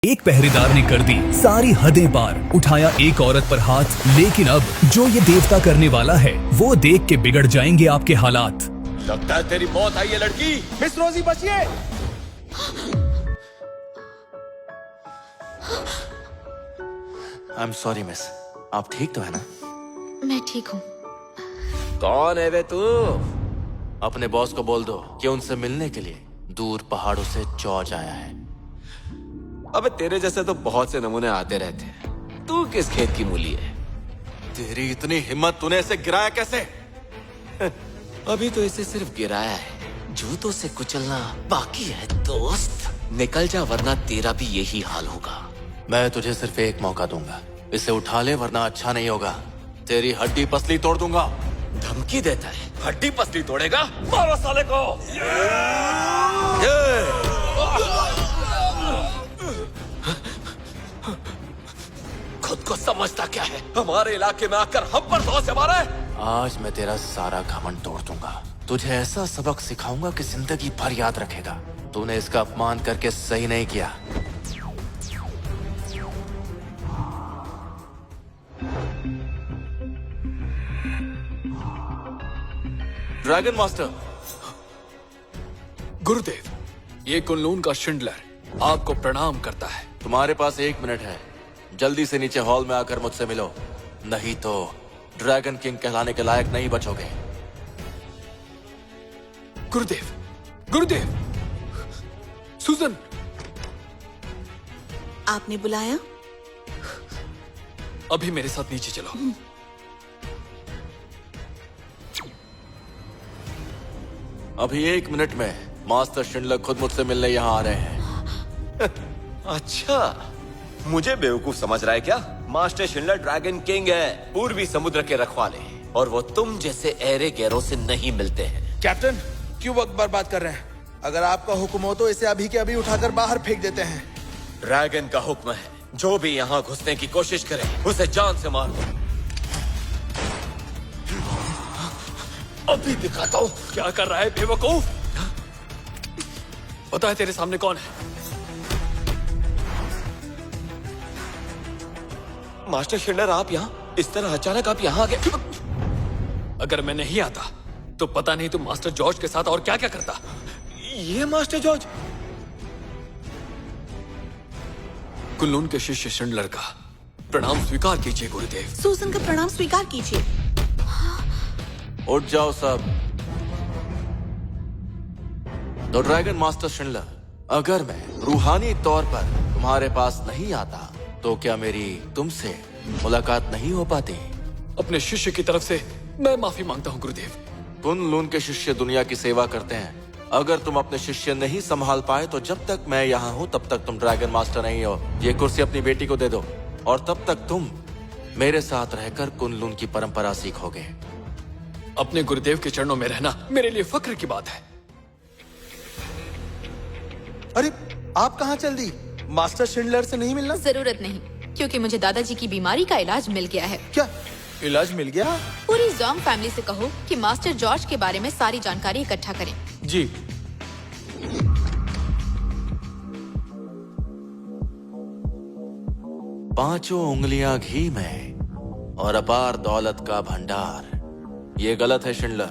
एक पहरेदार ने कर दी सारी हदें पार, उठाया एक औरत पर हाथ। लेकिन अब जो ये देवता करने वाला है वो देख के बिगड़ जाएंगे आपके हालात। लगता है तेरी मौत आई है लड़की। मिस रोजी बचिए। आई एम सॉरी मिस, आप ठीक तो है ना? मैं ठीक हूँ। कौन है वे तू? अपने बॉस को बोल दो कि उनसे मिलने के लिए दूर पहाड़ों से जॉर्ज आया है। अबे तेरे जैसे तो बहुत से नमूने आते रहते हैं, तू किस खेत की मूली है? तेरी इतनी हिम्मत, तूने इसे गिराया कैसे? अभी तो इसे सिर्फ गिराया है, जूतों से कुचलना बाकी है दोस्त। निकल जा वरना तेरा भी यही हाल होगा। मैं तुझे सिर्फ एक मौका दूंगा, इसे उठा ले वरना अच्छा नहीं होगा। तेरी हड्डी पसली तोड़ दूंगा। धमकी देता है, हड्डी पसली तोड़ेगा? मारो साले को। खुद को समझता क्या है? हमारे इलाके में आकर हम पर धौंसे मारा है। आज मैं तेरा सारा घमंड तोड़ दूंगा। तुझे ऐसा सबक सिखाऊंगा कि जिंदगी भर याद रखेगा। तूने इसका अपमान करके सही नहीं किया। Dragon master. गुरुदेव, ये कुनलून का शिंडलर आपको प्रणाम करता है। तुम्हारे पास 1 मिनट है, जल्दी से नीचे हॉल में आकर मुझसे मिलो, नहीं तो ड्रैगन किंग कहलाने के लायक नहीं बचोगे। गुरुदेव, गुरुदेव, सुजन। आपने बुलाया? अभी मेरे साथ नीचे चलो। अभी 1 मिनट में मास्टर शिंडलर खुद मुझसे मिलने यहाँ आ रहे हैं। अच्छा, मुझे बेवकूफ समझ रहा है क्या? मास्टर शिंडलर ड्रैगन किंग है, पूर्वी समुद्र के रखवाले, और वो तुम जैसे ऐरे गैरों से नहीं मिलते हैं। कैप्टन, क्यों वक्त बर्बाद कर रहे हैं? अगर आपका हुक्म हो तो इसे अभी के अभी उठाकर बाहर फेंक देते हैं। ड्रैगन का हुक्म है, जो भी यहाँ घुसने की कोशिश करे उसे जान से मार दो। अभी दिखाता हूँ क्या कर रहा है बेवकूफ। पता है तेरे सामने कौन है? मास्टर शिंडलर, आप यहाँ इस तरह अचानक आप यहाँ आ गए? अगर मैं नहीं आता तो पता नहीं तुम मास्टर जॉर्ज के साथ और क्या क्या करता। ये मास्टर जॉर्ज? कुनलून के शिष्य शिंडलर का प्रणाम स्वीकार कीजिए गुरुदेव। सूजन का प्रणाम स्वीकार कीजिए। उठ जाओ सब। तो ड्रैगन मास्टर शिंडलर, अगर मैं रूहानी तौर पर तुम्हारे पास नहीं आता तो क्या मेरी तुमसे मुलाकात नहीं हो पाती? अपने शिष्य की तरफ से मैं माफी मांगता हूँ गुरुदेव। कुनलून के शिष्य दुनिया की सेवा करते हैं। अगर तुम अपने शिष्य नहीं संभाल पाए तो जब तक मैं यहाँ हूँ तब तक तुम ड्रैगन मास्टर नहीं हो। ये कुर्सी अपनी बेटी को दे दो और तब तक तुम मेरे साथ रहकर कुनलून की परंपरा सीखोगे। अपने गुरुदेव के चरणों में रहना मेरे लिए फक्र की बात है। अरे, आप कहाँ चल दी? मास्टर शिंडलर से नहीं मिलना? जरूरत नहीं, क्योंकि मुझे दादाजी की बीमारी का इलाज मिल गया है। क्या इलाज मिल गया? पूरी जोंग फैमिली से कहो कि मास्टर जॉर्ज के बारे में सारी जानकारी इकट्ठा करें। जी। पांचों उंगलियां घी में और अपार दौलत का भंडार। ये गलत है शिंडलर।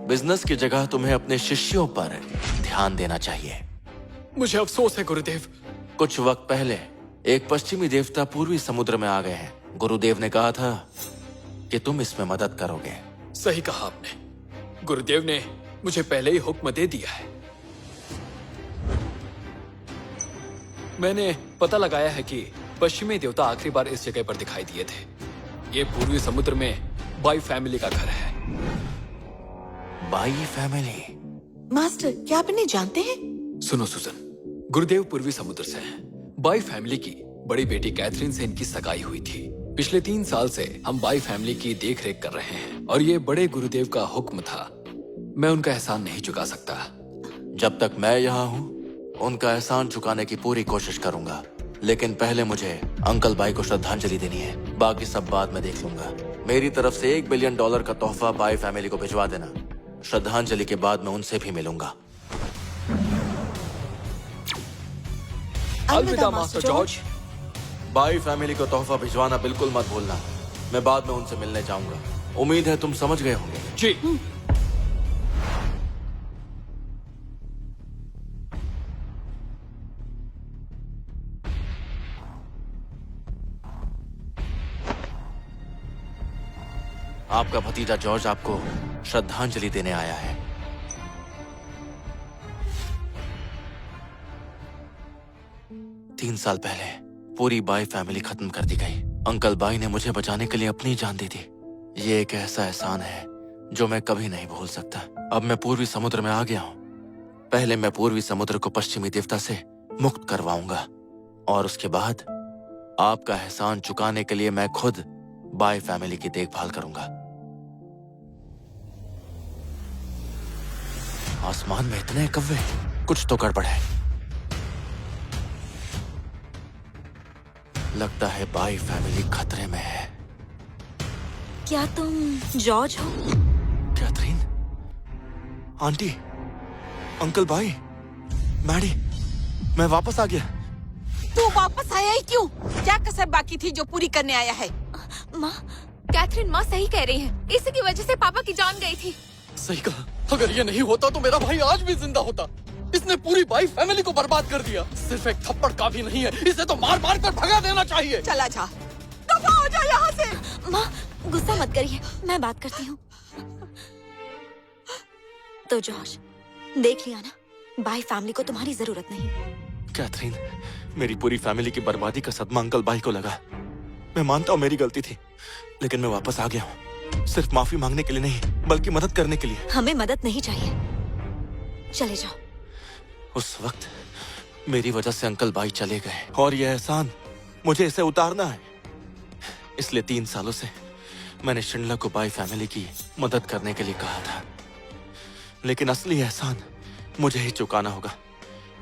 बिजनेस की जगह तुम्हें अपने शिष्यों पर ध्यान देना चाहिए। मुझे अफसोस है गुरुदेव। कुछ वक्त पहले एक पश्चिमी देवता पूर्वी समुद्र में आ गए हैं। गुरुदेव ने कहा था कि तुम इसमें मदद करोगे। सही कहा आपने। गुरुदेव ने मुझे पहले ही हुक्म दे दिया है। मैंने पता लगाया है कि पश्चिमी देवता आखिरी बार इस जगह पर दिखाई दिए थे। ये पूर्वी समुद्र में बाई फैमिली का घर है। By family? मास्टर, क्या आप इन्हें जानते हैं? सुनो सुजन, गुरुदेव पूर्वी समुद्र से हैं। बाई फैमिली की बड़ी बेटी कैथरीन से इनकी सगाई हुई थी। पिछले 3 साल से हम बाई फैमिली की देख रेख कर रहे हैं और ये बड़े गुरुदेव का हुक्म था। मैं उनका एहसान नहीं चुका सकता। जब तक मैं यहाँ हूँ उनका एहसान चुकाने की पूरी कोशिश करूंगा, लेकिन पहले मुझे अंकल बाई को श्रद्धांजलि देनी है। बाकी सब बाद में देख लूंगा। मेरी तरफ से $1 बिलियन का तोहफा बाई फैमिली को भिजवा देना। श्रद्धांजलि के बाद मैं उनसे भी मिलूंगा। अलविदा मास्टर जॉर्ज। बाई फैमिली को तोहफा भिजवाना बिल्कुल मत भूलना। मैं बाद में उनसे मिलने जाऊंगा। उम्मीद है तुम समझ गए होंगे। जी। आपका भतीजा जॉर्ज आपको श्रद्धांजलि देने आया है। तीन साल पहले पूरी बाई फैमिली खत्म कर दी गई। अंकल बाई ने मुझे बचाने के लिए अपनी जान दी थी। ये एक ऐसा एहसान है जो मैं कभी नहीं भूल सकता। अब मैं पूर्वी समुद्र में आ गया हूँ। पहले मैं पूर्वी समुद्र को पश्चिमी देवता से मुक्त करवाऊंगा और उसके बाद आपका एहसान चुकाने के लिए मैं खुद बाई फैमिली की देखभाल करूंगा। आसमान में इतने कौवे, कुछ तो गड़बड़ है। लगता है बाई फैमिली खतरे में है। क्या तुम जॉर्ज हो? Catherine, aunty, uncle bye, Maddie, मैं वापस आ गया। तू वापस आया ही क्यों? क्या कसर बाकी थी जो पूरी करने आया है? माँ, कैथरीन, माँ सही कह रही है। इसी की वजह से पापा की जान गई थी। सही कहा। अगर ये नहीं होता तो मेरा भाई आज भी जिंदा होता। इसने पूरी बाई फैमिली को बर्बाद कर दिया। सिर्फ एक थप्पड़ काफी नहीं है, इसे तो मार मार कर भगा देना चाहिए। चला जा, दफा हो जा यहाँ से। माँ गुस्सा मत करिए, मैं बात करती हूँ। तो जॉर्ज, देख लिया ना, बाई फैमिली को तुम्हारी जरूरत नहीं। कैथरीन, मेरी पूरी फैमिली की बर्बादी का सदमा अंकल बाई को लगा। मैं मानता हूँ मेरी गलती थी, लेकिन मैं वापस आ गया हूँ। सिर्फ माफी मांगने के लिए नहीं, बल्कि मदद करने के लिए। हमें मदद नहीं चाहिए, चले जाओ। उस वक्त मेरी वजह से अंकल बाई चले गए और यह एहसान मुझे इसे उतारना है। इसलिए 3 सालों से मैंने शिंडलर को बाई फैमिली की मदद करने के लिए कहा था, लेकिन असली एहसान मुझे ही चुकाना होगा,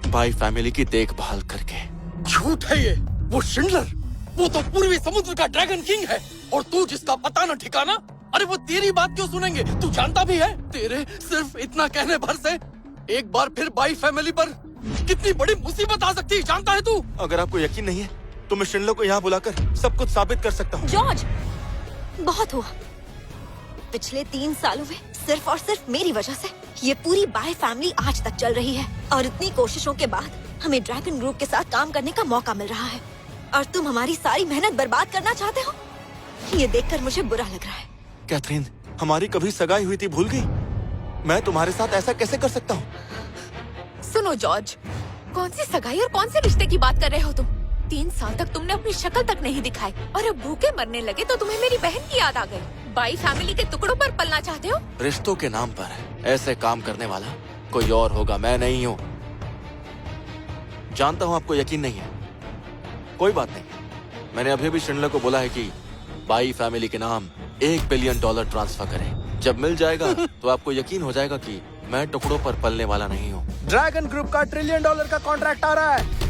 बाई फैमिली की देखभाल करके। झूठ है ये। वो शिंडलर, वो तो पूर्वी समुद्र का ड्रैगन किंग है, और तू जिसका पता न ठिकाना। अरे वो तेरी बात क्यों सुनेंगे? तू जानता भी है, तेरे सिर्फ इतना कहने भर से एक बार फिर बाई फैमिली पर कितनी बड़ी मुसीबत आ सकती है, जानता है तू? अगर आपको यकीन नहीं है तो मैं शिंडलर को यहाँ बुलाकर सब कुछ साबित कर सकता हूँ। जॉर्ज, बहुत हुआ। पिछले 3 सालों में सिर्फ और सिर्फ मेरी वजह से ये पूरी बाई फैमिली आज तक चल रही है, और इतनी कोशिशों के बाद हमें ड्रैगन ग्रुप के साथ काम करने का मौका मिल रहा है, और तुम हमारी सारी मेहनत बर्बाद करना चाहते हो? ये देखकर मुझे बुरा लग रहा है। कैथरीन, हमारी कभी सगाई हुई थी, भूल गई? मैं तुम्हारे साथ ऐसा कैसे कर सकता हूँ? सुनो जॉर्ज, कौन सी सगाई और कौन से रिश्ते की बात कर रहे हो तुम? 3 साल तक तुमने अपनी शक्ल तक नहीं दिखाई, और अब भूखे मरने लगे तो तुम्हें मेरी बहन की याद आ गई। बाई फैमिली के टुकड़ों पर पलना चाहते हो? रिश्तों के नाम पर ऐसे काम करने वाला कोई और होगा, मैं नहीं हूँ। जानता हूँ आपको यकीन नहीं है, कोई बात नहीं। मैंने अभी भी शिंडलर को बोला है कि बाई फैमिली के नाम $1 बिलियन ट्रांसफर करें। जब मिल जाएगा तो आपको यकीन हो जाएगा कि मैं टुकड़ों पर पलने वाला नहीं हूँ। ड्रैगन ग्रुप का $1 ट्रिलियन का कॉन्ट्रैक्ट आ रहा है।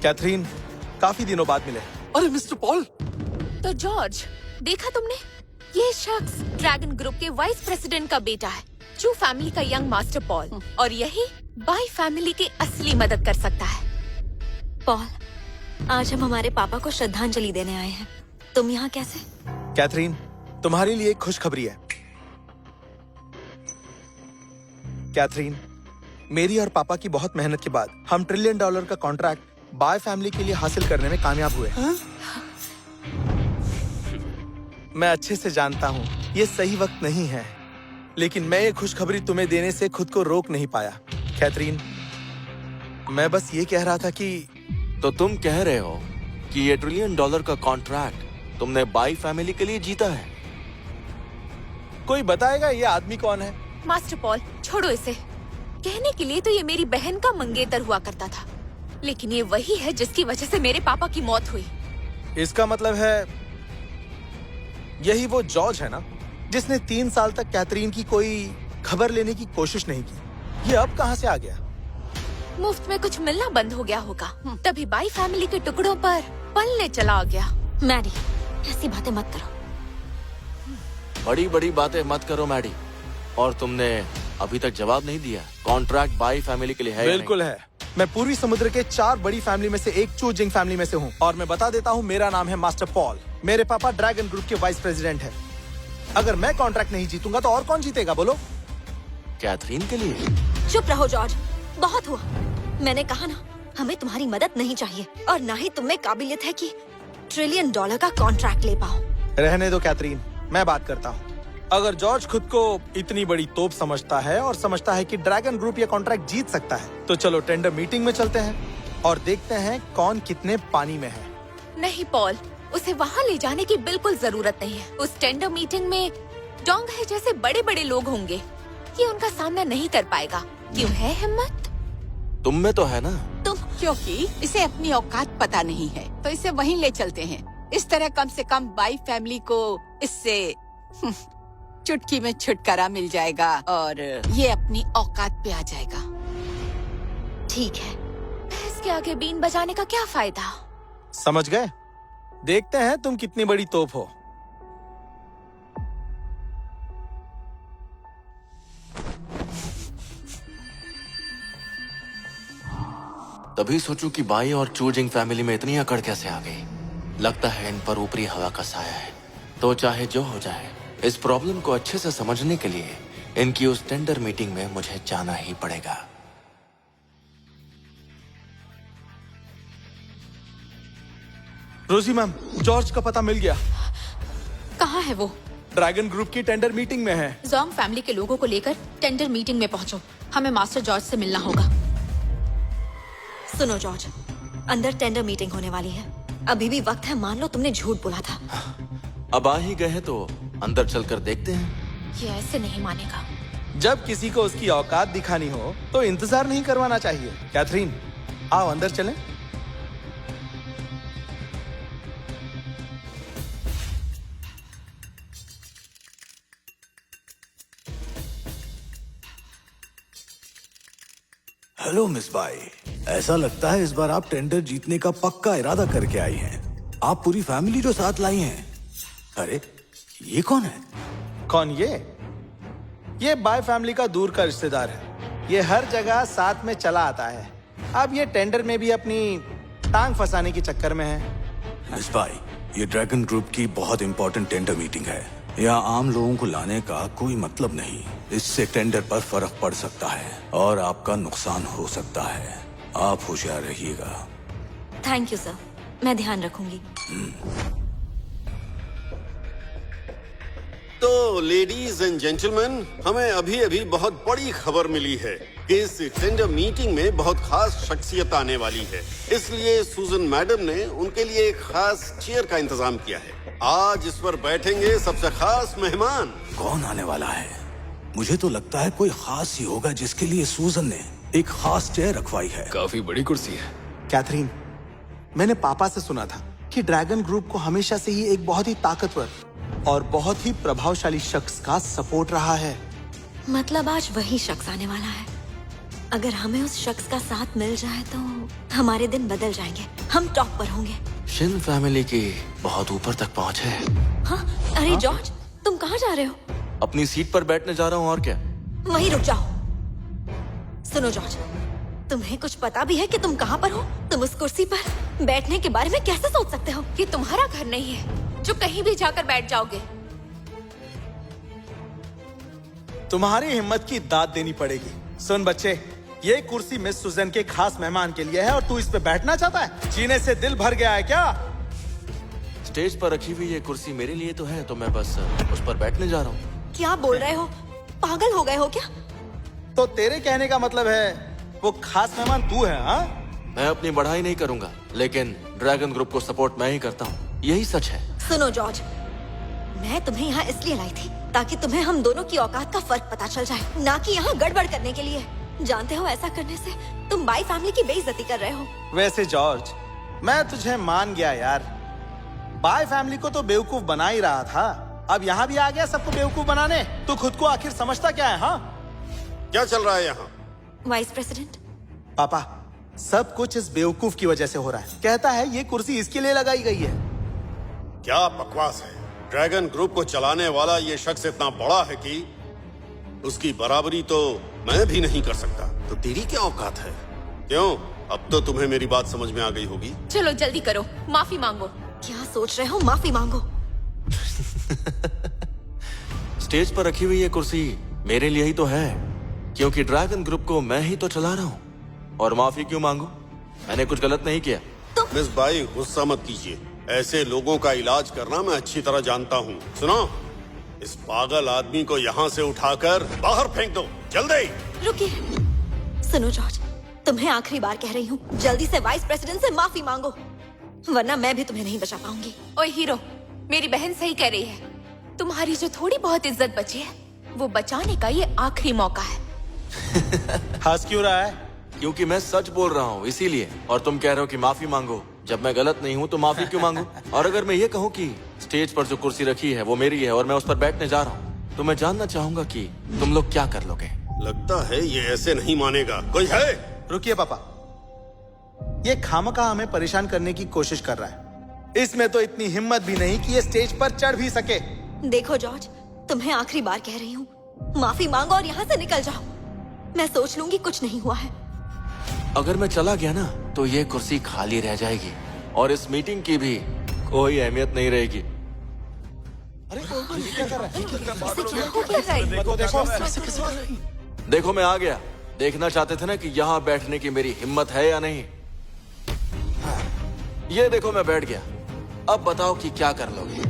कैथरीन, काफी दिनों बाद मिले। अरे मिस्टर पॉल। तो जॉर्ज, देखा तुमने, ये शख्स ड्रैगन ग्रुप के वाइस प्रेसिडेंट का बेटा है, चू फैमिली का यंग मास्टर पॉल, और यही बाई फैमिली की असली मदद कर सकता है। पॉल, आज हम हमारे पापा को श्रद्धांजलि देने आए हैं। तुम यहाँ कैसे? कैथरीन, तुम्हारे लिए एक खुशखबरी है। कैथरीन, मेरी और पापा की बहुत मेहनत के बाद हम $1 ट्रिलियन का कॉन्ट्रैक्ट बाय फैमिली के लिए हासिल करने में कामयाब हुए। मैं अच्छे से जानता हूँ ये सही वक्त नहीं है, लेकिन मैं ये खुशखबरी तुम्हें देने से खुद को रोक नहीं पाया। कैथरीन, मैं बस ये कह रहा था कि तो तुम कह रहे हो कि ये $1 ट्रिलियन का कॉन्ट्रैक्ट तुमने बाई फैमिली के लिए जीता है? कोई बताएगा ये आदमी कौन है? मास्टर पॉल, छोड़ो इसे। कहने के लिए तो ये मेरी बहन का मंगेतर हुआ करता था, लेकिन ये वही है जिसकी वजह से मेरे पापा की मौत हुई। इसका मतलब है यही वो जॉर्ज है ना, जिसने 3 साल तक कैथरीन की कोई खबर लेने की कोशिश नहीं की। ये अब कहाँ से आ गया? मुफ्त में कुछ मिलना बंद हो गया होगा, तभी बाई फैमिली के टुकड़ों पर पलने चला गया। मैडी, ऐसी बातें मत करो। बड़ी बड़ी बातें मत करो मैडी। और तुमने अभी तक जवाब नहीं दिया, कॉन्ट्रैक्ट बाई फैमिली के लिए है या नहीं? बिल्कुल है। मैं पूरी समुद्र के 4 बड़ी फैमिली में से एक चूजिंग फैमिली में से हूँ। और मैं बता देता हूँ, मेरा नाम है मास्टर पॉल। मेरे पापा ड्रैगन ग्रुप के वाइस प्रेसिडेंट है। अगर मैं कॉन्ट्रैक्ट नहीं जीतूंगा तो और कौन जीतेगा बोलो? कैथरीन के लिए? चुप रहो जॉर्ज, बहुत हुआ। मैंने कहा ना, हमें तुम्हारी मदद नहीं चाहिए और ना ही तुम्हें काबिलियत है कि $1 ट्रिलियन का कॉन्ट्रैक्ट ले पाओ। रहने दो कैथरीन, मैं बात करता हूँ। अगर जॉर्ज खुद को इतनी बड़ी तोप समझता है और समझता है कि ड्रैगन ग्रुप ये कॉन्ट्रैक्ट जीत सकता है, तो चलो टेंडर मीटिंग में चलते हैं और देखते हैं कौन कितने पानी में है। नहीं पॉल, उसे वहाँ ले जाने की बिल्कुल जरूरत नहीं है। उस टेंडर मीटिंग में डोंगहे जैसे बड़े बड़े लोग होंगे, ये उनका सामना नहीं कर पाएगा। क्यों है हिम्मत? तुम में तो है ना। क्योंकि इसे अपनी औकात पता नहीं है, तो इसे वहीं ले चलते हैं। इस तरह कम से कम बाई फैमिली को इससे चुटकी में छुटकारा मिल जाएगा और ये अपनी औकात पे आ जाएगा। ठीक है। इसके आगे बीन बजाने का क्या फायदा? समझ गए? देखते हैं तुम कितनी बड़ी तोप हो। तभी सोचूं कि बाई और चूजिंग फैमिली में इतनी अकड़ कैसे आ गई। लगता है इन पर ऊपरी हवा का साया है। तो चाहे जो हो जाए, इस प्रॉब्लम को अच्छे से समझने के लिए इनकी उस टेंडर मीटिंग में मुझे जाना ही पड़ेगा। रोजी मैम, जॉर्ज का पता मिल गया। कहाँ है वो? ड्रैगन ग्रुप की टेंडर मीटिंग में है। जोंग फैमिली के लोगों को लेकर टेंडर मीटिंग में पहुंचो। हमें मास्टर जॉर्ज से मिलना होगा। सुनो जॉर्ज, अंदर टेंडर मीटिंग होने वाली है। अभी भी वक्त है, मान लो तुमने झूठ बोला था। अब आ ही गए हैं तो अंदर चलकर देखते हैं। ये ऐसे नहीं मानेगा। जब किसी को उसकी औकात दिखानी हो तो इंतजार नहीं करवाना चाहिए। कैथरीन, आओ अंदर चलें। हेलो मिस बाई, ऐसा लगता है इस बार आप टेंडर जीतने का पक्का इरादा करके आई हैं। आप पूरी फैमिली जो साथ लाई हैं। अरे ये कौन है? कौन ये बाय फैमिली का दूर का रिश्तेदार है। ये हर जगह साथ में चला आता है। अब ये टेंडर में भी अपनी टांग फंसाने की चक्कर में है। मिस बाई, ये ड्रैगन ग्रुप की बहुत इंपॉर्टेंट टेंडर मीटिंग है। यहाँ आम लोगों को लाने का कोई मतलब नहीं। इससे टेंडर पर फर्क पड़ सकता है और आपका नुकसान हो सकता है। आप होशियार रहिएगा। थैंक यू सर, मैं ध्यान रखूंगी। तो लेडीज एंड जेंटलमैन, हमें अभी अभी बहुत बड़ी खबर मिली है कि इस टेंडर मीटिंग में बहुत खास शख्सियत आने वाली है। इसलिए सूजन मैडम ने उनके लिए एक खास चेयर का इंतजाम किया है। आज इस पर बैठेंगे सबसे खास मेहमान। कौन आने वाला है? मुझे तो लगता है कोई खास ही होगा जिसके लिए सूजन ने एक खास चेयर रखवाई है। काफी बड़ी कुर्सी है। कैथरीन, मैंने पापा से सुना था कि ड्रैगन ग्रुप को हमेशा से ही एक बहुत ही ताकतवर और बहुत ही प्रभावशाली शख्स का सपोर्ट रहा है। मतलब आज वही शख्स आने वाला है। अगर हमें उस शख्स का साथ मिल जाए तो हमारे दिन बदल जाएंगे। हम टॉप पर होंगे। शिन फैमिली की बहुत ऊपर तक पहुंच है। हाँ? अरे जॉर्ज, तुम कहाँ जा रहे हो? अपनी सीट पर बैठने जा रहा हूँ, और क्या। वहीं रुक जाओ। सुनो जॉर्ज, तुम्हें कुछ पता भी है कि तुम कहाँ पर हो? तुम उस कुर्सी पर बैठने के बारे में कैसे सोच सकते हो? ये तुम्हारा घर नहीं है जो कहीं भी जाकर बैठ जाओगे। तुम्हारी हिम्मत की दाद देनी पड़ेगी। सुन बच्चे, ये कुर्सी मिस सुजन के खास मेहमान के लिए है और तू इस पे बैठना चाहता है? जीने से दिल भर गया है क्या? स्टेज पर रखी हुई ये कुर्सी मेरे लिए तो है, तो मैं बस उस पर बैठने जा रहा हूँ। क्या बोल रहे हो? पागल हो गए हो क्या? तो तेरे कहने का मतलब है वो खास मेहमान तू है? हाँ? मैं अपनी बढ़ाई नहीं करूंगा, लेकिन ड्रैगन ग्रुप को सपोर्ट मैं ही करता हूँ। यही सच है। सुनो जॉर्ज, मैं तुम्हें यहाँ इसलिए लाई थी ताकि तुम्हें हम दोनों की औकात का फर्क पता चल जाए, ना कि यहाँ गड़बड़ करने के लिए। जानते हो, ऐसा करने से तुम बाई फैमिली की बेइज्जती कर रहे हो। वैसे जॉर्ज, मैं तुझे मान गया यार। बाय फैमिली को तो बेवकूफ बना ही रहा था, अब यहाँ भी आ गया सबको बेवकूफ बनाने। तू खुद को आखिर समझता क्या है? हाँ, क्या चल रहा है यहाँ? वाइस प्रेसिडेंट, पापा, सब कुछ इस बेवकूफ की वजह से हो रहा है। कहता है ये कुर्सी इसके लिए लगाई गई है। क्या बकवास है। ड्रैगन ग्रुप को चलाने वाला ये शख्स इतना बड़ा है कि उसकी बराबरी तो मैं भी नहीं कर सकता। तो तेरी क्या औकात है? क्यों, अब तो तुम्हें मेरी बात समझ में आ गई होगी। चलो जल्दी करो, माफी मांगो। क्या सोच रहे हो? माफी मांगो। स्टेज पर रखी हुई ये कुर्सी मेरे लिए ही तो है, क्योंकि ड्रैगन ग्रुप को मैं ही तो चला रहा हूँ। और माफी क्यों मांगू? मैंने कुछ गलत नहीं किया। मिस बाई, गुस्सा मत कीजिए। ऐसे लोगों का इलाज करना मैं अच्छी तरह जानता हूँ। सुनो, इस पागल आदमी को यहाँ से उठाकर बाहर फेंक दो, जल्दी। रुकिए, सुनो जॉर्ज, तुम्हें आखिरी बार कह रही हूँ, जल्दी से वाइस प्रेसिडेंट से माफी मांगो, वरना मैं भी तुम्हें नहीं बचा पाऊंगी। ओए हीरो, मेरी बहन सही कह रही है। तुम्हारी जो थोड़ी बहुत इज्जत बची है, वो बचाने का ये आखिरी मौका है। हंस क्यों रहा है? क्योंकि मैं सच बोल रहा हूँ इसीलिए। और तुम कह रहे हो कि माफी मांगो। जब मैं गलत नहीं हूँ तो माफी क्यों मांगू? और अगर मैं ये कहूँ कि स्टेज पर जो कुर्सी रखी है वो मेरी है और मैं उस पर बैठने जा रहा हूँ, तो मैं जानना चाहूंगा कि तुम लोग क्या कर लोगे। लगता है ये ऐसे नहीं मानेगा। कोई है? रुकिए पापा, ये खामखा हमें परेशान करने की कोशिश कर रहा है। इसमें तो इतनी हिम्मत भी नहीं कि ये स्टेज पर चढ़ भी सके। देखो जॉर्ज, तुम्हें आखिरी बार कह रही हूँ, माफी मांगो और यहाँ से निकल जाओ। मैं सोच लूंगी कुछ नहीं हुआ है। अगर मैं चला गया ना तो ये कुर्सी खाली रह जाएगी और इस मीटिंग की भी कोई अहमियत नहीं रहेगी। देखो मैं आ गया। देखना चाहते थे ना कि यहाँ बैठने की मेरी हिम्मत है या नहीं। ये देखो मैं बैठ गया। अब बताओ कि क्या कर लोगे।